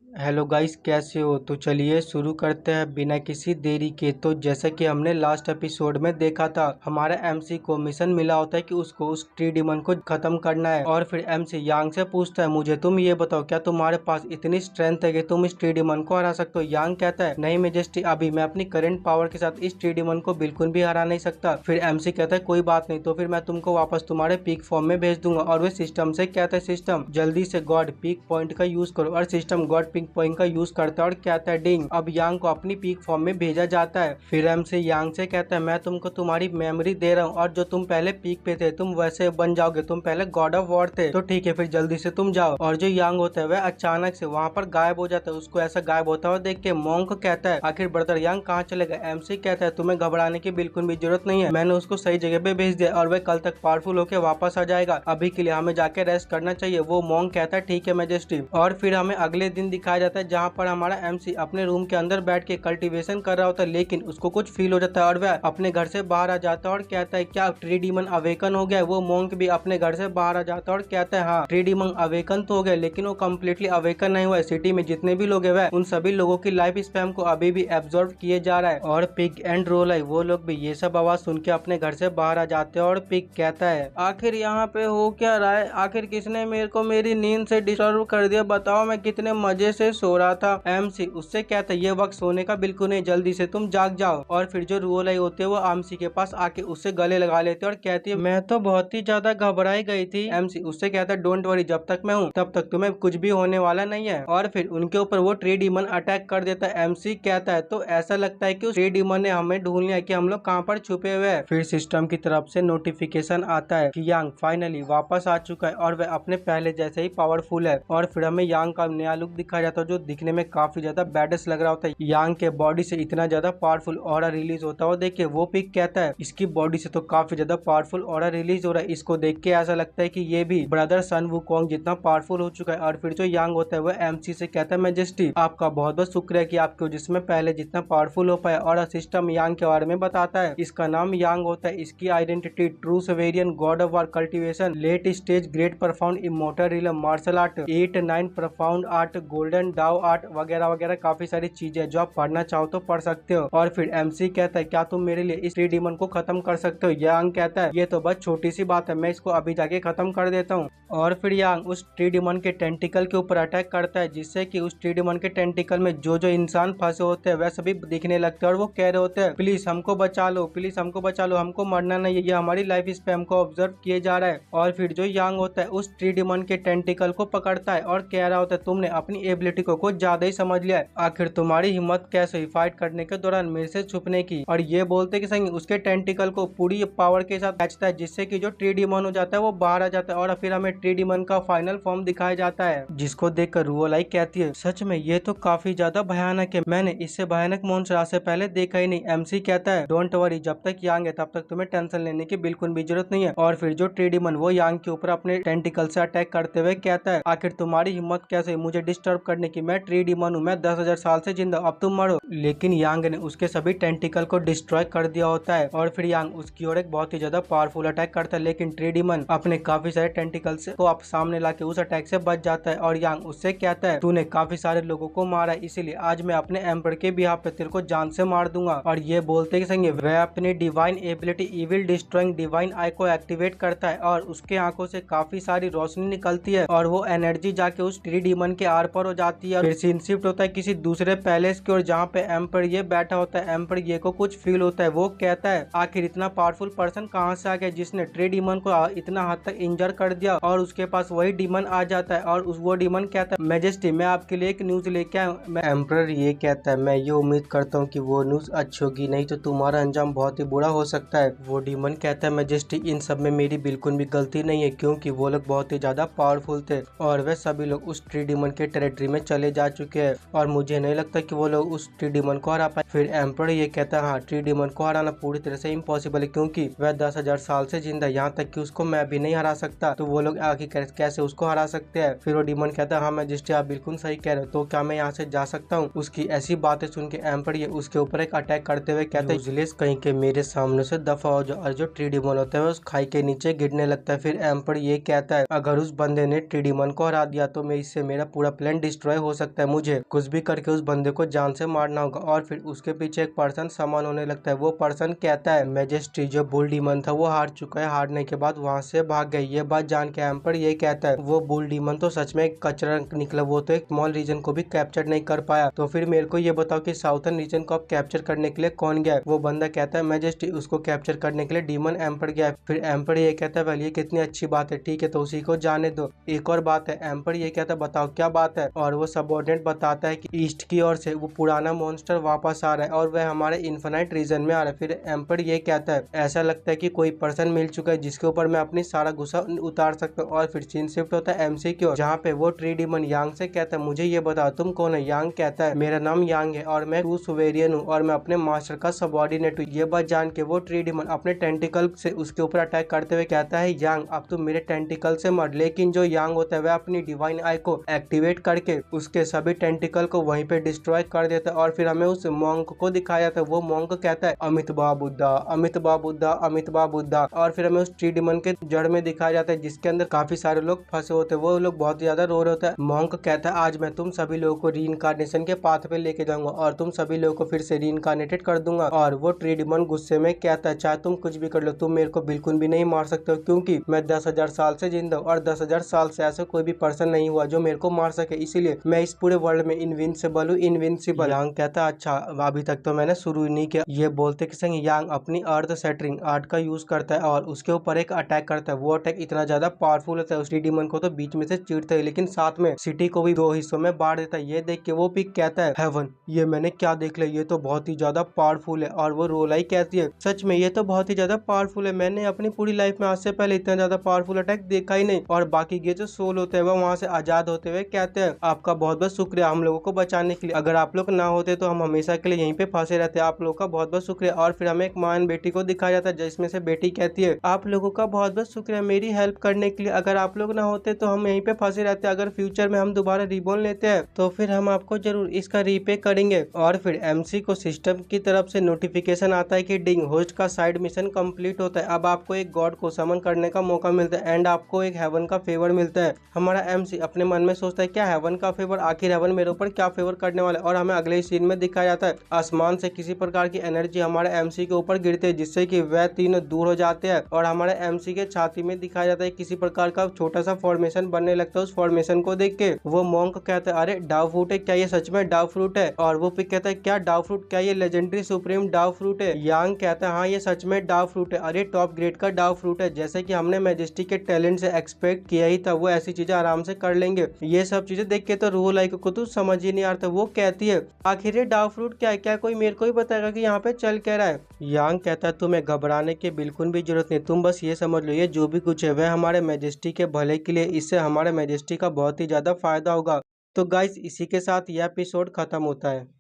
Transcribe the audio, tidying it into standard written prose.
Hello guys, कैसे हो? तो चलिए शुरू करते हैं बिना किसी देरी के। तो जैसा कि हमने लास्ट एपिसोड में देखा था, हमारा एमसी को मिशन मिला होता है कि उसको उस ट्री डिमन को खत्म करना है। और फिर एमसी यांग से पूछता है, मुझे तुम ये बताओ, क्या तुम्हारे पास इतनी स्ट्रेंथ है कि तुम इस ट्री डिमन को हरा सकते हो? यांग कहता है, नहीं मेजेस्टी, अभी मैं अपनी करंट पावर के साथ इस ट्री डिमन को बिल्कुल भी हरा नहीं सकता। फिर एमसी कहता है, कोई बात नहीं, तो फिर मैं तुमको वापस तुम्हारे पीक फॉर्म में भेज दूंगा। और वे सिस्टम से कहता है, सिस्टम जल्दी से गॉड पीक पॉइंट का यूज करो। और सिस्टम गॉड पीक पॉइंट का यूज करता है और कहता है, डिंग, अब यांग को अपनी पीक फॉर्म में भेजा जाता है। फिर एमसी यांग से कहता है, मैं तुमको तुम्हारी मेमोरी दे रहा हूँ, और जो तुम पहले पीक पे थे तुम वैसे बन जाओगे। तुम पहले गॉड ऑफ वॉर थे, तो ठीक है, फिर जल्दी से तुम जाओ। और जो यांग होता है वह अचानक से वहाँ पर गायब हो जाता है। उसको ऐसा गायब होता हुआ देख के मोंक कहता है, आखिर ब्रदर यांग कहाँ चले गए? एमसी कहता है, तुम्हें घबराने की बिल्कुल भी जरूरत नहीं है, मैंने उसको सही जगह पे भेज दिया और वह कल तक पावरफुल होकर वापस आ जाएगा। अभी के लिए हमें जाके रेस्ट करना चाहिए। वो मोंक कहता है, ठीक है मैजेस्टी। और फिर हमें अगले दिन दिखाया जाता है जहाँ पर हमारा एमसी अपने रूम के अंदर बैठ के कल्टीवेशन कर रहा होता है, लेकिन उसको कुछ फील हो जाता है और वह अपने घर से बाहर आ जाता है और कहता है, क्या ट्री डीमन अवेकन हो गया? वो मोंक भी अपने घर से बाहर आ जाता है और कहता है, हाँ ट्री डीमन अवेकन तो हो गया, लेकिन वो कम्प्लीटली अवेकन नहीं हुआ है। सिटी में जितने भी लोग है उन सभी लोगों की लाइफ स्पैम को अभी भी एब्जॉर्ब किए जा रहा है। और पिग एंड रोल है, वो लोग भी ये सब आवाज सुन के अपने घर से बाहर आ जाते हैं। और पिग कहता है, आखिर यहाँ पे हो क्या रहा है? आखिर किसने मेरे को मेरी नींद से डिस्टर्ब कर दिया? बताओ, मैं कितने मजे से सो रहा था। एमसी उससे कहता है, ये वक्त सोने का बिल्कुल नहीं, जल्दी से तुम जाग जाओ। और फिर जो रूल आई होते है वो एमसी के पास आके उससे गले लगा लेते हैं और कहती है, मैं तो बहुत ही ज्यादा घबराई गई थी। एमसी उससे कहता है, डोंट वरी, जब तक मैं हूँ तब तक तुम्हें कुछ भी होने वाला नहीं है। और फिर उनके ऊपर वो ट्री डीमन अटैक कर देता है। एमसी कहता है, तो ऐसा लगता है कि उस ट्री डीमन ने हमें ढूंढ लिया कि हम लोग कहाँ पर छुपे हुए हैं। फिर सिस्टम की तरफ से नोटिफिकेशन आता है कि यांग फाइनली वापस आ चुका है और वह अपने पहले जैसे ही पावरफुल है। और फिर हमें यांग का नया लुक दिखाया जाता है जो दिखने में काफी ज्यादा बैडेस्ट लग रहा होता है। यांग के बॉडी से इतना ज्यादा पावरफुल ऑरा रिलीज होता है। देखिए वो पिक कहता है, इसकी बॉडी से तो काफी ज्यादा पावरफुल ऑरा रिलीज हो रहा है। इसको देख के ऐसा लगता है कि ये भी ब्रदर सन वुकोंग जितना पावरफुल हो चुका है। और फिर जो यांग होता है वह एमसी से कहता है, मैजेस्टी आपका बहुत बहुत शुक्र है कि आपके जिसमें पहले जितना पावरफुल हो पाया। और सिस्टम यांग के बारे में बताता है, इसका नाम यांग होता है, इसकी identity true sovereign, god of war, cultivation, late stage, great profound, immortal realm, martial art, 8-9 profound art, golden Dao art वगैरह वगैरह काफी सारी चीजें जो आप पढ़ना चाहो तो पढ़ सकते हो। और फिर एमसी कहता है, क्या तुम मेरे लिए इस ट्री डीमन को खत्म कर सकते हो? यांग कहता है, ये तो बस छोटी सी बात है, मैं इसको अभी जाके खत्म कर देता हूँ। और फिर यांग उस ट्री डीमन के टेंटिकल के ऊपर अटैक करता है, जिससे कि उस ट्री डीमन के टेंटिकल में जो जो इंसान फंसे होते हैं वह सभी दिखने लगते हैं। और वो कह रहे होते हैं, प्लीज हमको बचा लो, प्लीज हमको बचा लो, हमको मरना नहीं है, ये हमारी लाइफ स्पैम को ऑब्जर्व किए जा रहा है। और फिर जो यांग होता है उस ट्री डीमन के टेंटिकल को पकड़ता है और कह रहा होता है, तुमने अपनी एबिलिटी को कुछ ज्यादा ही समझ लिया है, आखिर तुम्हारी हिम्मत कैसे हुई फाइट करने के दौरान मेरे से छुपने की? और ये बोलते कि संग उसके टेंटिकल को पूरी पावर के साथ खींचता है, जिससे कि जो ट्री डीमन हो जाता है वो बाहर आ जाता है। और फिर हमें ट्री डीमन का फाइनल फॉर्म दिखाया जाता है, जिसको देखकर रुओलाई कहती है, सच में ये तो काफी ज्यादा भयानक है, मैंने इससे भयानक मॉन्स्टर आज से पहले देखा ही नहीं। एमसी कहता है, डोंट वरी, जब तक यांग है तब तक तुम्हें टेंशन लेने की बिल्कुल भी जरूरत नहीं है। और फिर जो ट्री डीमन वो यांग के ऊपर अपने टेंटिकल से अटैक करते हुए कहता है, आखिर तुम्हारी हिम्मत कैसे हुई मुझे डिस्टर्ब करने की? मैं ट्री डीमन हूँ, मैं 10,000 साल से जिंदा, अब तुम मरो। लेकिन यांग ने उसके सभी टेंटिकल को डिस्ट्रॉय कर दिया होता है। और फिर यांग उसकी ओर एक बहुत ही ज्यादा पावरफुल अटैक करता है, लेकिन ट्री डीमन अपने काफी सारे टेंटिकल से को आप सामने लाके उस अटैक से बच जाता है। और यांग उससे कहता है, तूने काफी सारे लोगों को मारा है, इसीलिए आज मैं अपने एम्पर के बिहाफ पे तेरे को जान से मार दूंगा। और ये बोलते ही संगे वह अपनी divine ability evil destroying divine eye को एक्टिवेट करता है और उसके आंखों से काफी सारी रोशनी निकलती है और वो एनर्जी जाके उस ट्री डीमन के आर पर हो जाती है। फिर सीन शिफ्ट होता है किसी दूसरे पैलेस की ओर, जहाँ पे एम्पर ये बैठा होता है। एम्पर ये को कुछ फील होता है, वो कहता है, आखिर इतना पावरफुल पर्सन कहाँ से आ गया जिसने ट्री डीमन को इतना हद तक इंजर कर दिया? और उसके पास वही डीमन आ जाता है और वो डीमन कहता है, मैजेस्टी मैं आपके लिए एक न्यूज लेके आया हूँ। एम्पर ये कहता है, मैं ये उम्मीद करता हूँ कि वो न्यूज अच्छी होगी, नहीं तो तुम्हारा अंजाम बहुत ही बुरा हो सकता है। वो डीमन कहता है, मैजेस्टी इन सब में मेरी बिल्कुल भी गलती नहीं है, क्योंकि वो लोग बहुत ही ज्यादा पावरफुल थे और वे सभी लोग उस ट्री डीमन के टेरिटरी में चले जा चुके हैं और मुझे नहीं लगता कि वो लोग उस ट्री डीमन को हरा पाए। फिर एम्पर ये कहता है, हाँ ट्री डीमन को हराना पूरी तरह से इम्पॉसिबल है, क्योंकि वह 10,000 साल से जिंदा, यहाँ तक कि उसको मैं भी नहीं हरा सकता, तो वो लोग आखिर कैसे उसको हरा सकते हैं? फिर वो डीमन कहता है, हाँ मैजेस्टी आप बिल्कुल सही कह रहे हो, तो क्या मैं यहाँ से जा सकता हूँ? उसकी ऐसी बातें सुन के एम्पर ये उसके ऊपर एक अटैक करते हुए कहते हैं, यूजलेस कहीं के मेरे सामने से दफा हो जाओ। और जो ट्री डीमन होता है उस खाई के नीचे गिरने लगता है। फिर एम्पर ये कहता है, अगर उस बंदे ने ट्री डीमन को हरा दिया तो मैं इससे मेरा पूरा प्लान डिस्ट्रॉय हो सकता है, मुझे कुछ भी करके उस बंदे को जान से मारना होगा। और फिर उसके पीछे एक पर्सन समान होने लगता है। वो पर्सन कहता है मैजेस्टी जो बुल डीमन था वो हार चुका है, हारने के बाद वहां से भाग गई। ये बात जान के एम्पर ये कहता है वो बुल डीमन तो सच में कचरा निकला, वो तो एक स्मॉल रीजन को भी कैप्चर नहीं कर पाया। तो फिर मेरे को ये बताओ कि साउथर्न रीजन को अब कैप्चर करने के लिए कौन गया है? वो बंदा कहता है मैजेस्टी उसको कैप्चर करने के लिए डीमन एम्पर गया है। फिर एम्पर ये कहता है ये कितनी अच्छी बात है, ठीक है तो उसी को जाने दो। एक और बात है, एम्पर ये कहता है बताओ क्या बात है। और वो सबऑर्डिनेट बताता है कि ईस्ट की ओर से वो पुराना मॉन्स्टर वापस आ रहा है और वह हमारे इन्फिनाइट रीजन में आ रहा है। फिर एम्पर ये कहता है ऐसा लगता है कि कोई पर्सन मिल चुका है जिसके ऊपर मैं अपनी सारा गुस्सा उतार सकता हूँ। और फिर सीन शिफ्ट होता है एमसी की ओर, जहाँ पे वो ट्री डीमन यांग से कहता है मुझे ये बताओ तुम कौन है। यांग कहता है मेरा नाम यांग है और मैं टू सुवेरियन हूँ और मैं अपने मास्टर का सबऑर्डिनेट हूँ। ये बात जान के वो ट्री डीमन अपने टेंटिकल से उसके ऊपर अटैक करते हुए कहता है यांग अब तुम मेरे टेंटिकल से मर। लेकिन जो यांग होता है वह अपनी डिवाइन आई को एक्टिवेट करके उसके सभी टेंटिकल को वहीं पे डिस्ट्रॉय कर देता है। और फिर हमें उस मॉन्क को दिखाया जाता है। वो मॉन्क कहता है अमितबा बुद्धा, अमितबा बुद्धा, अमितबा बुद्धा। और फिर हमें उस ट्री डीमन के जड़ में दिखाया जाता है जिसके अंदर काफी सारे लोग फंसे होते हैं। वो लोग बहुत ज्यादा रो रहे होते हैं। मॉन्क कहता है आज मैं तुम सभी लोगों को रीइंकार्नेशन के पाथ पे लेके जाऊंगा और तुम सभी लोगों को फिर से रीइंकार्नेटेड कर दूंगा। और वो ट्री डीमन गुस्से में कहता है चाहे तुम कुछ भी कर लो तुम मेरे को बिल्कुल भी नहीं मार सकते हो, क्योंकि मैं 10,000 साल से जिंदा हूँ और 10,000 साल से ऐसा कोई भी पर्सन नहीं हुआ जो मेरे को मार सके, इसीलिए मैं इस पूरे वर्ल्ड में इनविंसिबल हूँ, इनविंसिबल। यांग कहता है अच्छा अभी तक तो मैंने शुरू ही नहीं किया। ये बोलते के संग यांग अपनी अर्थ सेटरिंग आर्ट का यूज करता है और उसके ऊपर एक अटैक करता है। वो अटैक इतना ज्यादा पावरफुल होता है उस डीमन को तो बीच में से चीरता है, लेकिन साथ में सिटी को भी 2 हिस्सों में बांट देता है। ये देख के वो पिक कहता है हेवन ये मैंने क्या देख लिया, ये तो बहुत ही ज्यादा पावरफुल है। और वो रोलाई कहती है सच में ये तो बहुत ही ज्यादा पावरफुल है, मैंने अपनी पूरी लाइफ में आज से पहले इतना ज्यादा पावरफुल अटैक देखा ही नहीं। और बाकी के जो सोल होते हैं वो वहाँ से आजाद होते हुए कहते हैं आपका बहुत बहुत शुक्रिया हम लोगों को बचाने के लिए, अगर आप लोग ना होते तो हम हमेशा के लिए यहीं पे फंसे रहते, आप लोगों का बहुत बहुत शुक्रिया। और फिर हमें एक माँ बेटी को दिखाया जाता है जिसमें से बेटी कहती है आप लोगों का बहुत बहुत शुक्रिया मेरी हेल्प करने के लिए, अगर आप लोग ना होते तो हम यहीं पे फंसे रहते, अगर फ्यूचर में हम दोबारा रिबॉर्न लेते हैं तो फिर हम आपको जरूर इसका रीपे करेंगे। और फिर एमसी को सिस्टम की तरफ से नोटिफिकेशन आता है कि डिंग होस्ट का साइड मिशन कंप्लीट होता है, अब आपको एक गॉड को समन करने का मौका मिलता है एंड आपको एक हेवन का फेवर मिलता है। हमारा एमसी अपने मन में सोचता है क्या हेवन का फेवर, आखिर हेवन मेरे ऊपर क्या फेवर करने वाला है। और हमें अगले सीन में दिखाया जाता है आसमान से किसी प्रकार की एनर्जी हमारे एमसी के ऊपर गिरती है जिससे कि वह तीनों दूर हो जाते हैं। और हमारे एमसी के छाती में दिखाया जाता है किसी प्रकार का छोटा सा फॉर्मेशन बनने लगता है। उस फॉर्मेशन को देख के वो मॉन्क कहता है अरे डाव फ्रूट है, क्या ये सच में डाव फ्रूट है? और वो पिक कहता है क्या डाव फ्रूट, क्या ये लेजेंडरी सुप्रीम डाव फ्रूट है? यांग कहता है हाँ ये सच में डाव फ्रूट है, अरे टॉप ग्रेड का डाव फ्रूट है, जैसे कि हमने मैजेस्टी के टैलेंट से एक्सपेक्ट किया ही था, वो ऐसी चीजें आराम से कर लेंगे। ये सब चीजें देख के तो रूह लाइक को तो समझ ही नहीं आता। वो कहती है आखिर ये डाव फ्रूट क्या है, क्या कोई मेरे को ही बताएगा कि यहाँ पे चल क्या रहा है? यांग कहता है तुम्हें घबराने की बिल्कुल भी जरूरत नहीं, तुम बस ये समझ लो ये जो भी कुछ है वह हमारे मैजेस्टी के भले के लिए, इससे हमारे मैजेस्टी का बहुत ही ज्यादा फायदा होगा। तो गाइस इसी के साथ यह एपिसोड खत्म होता है।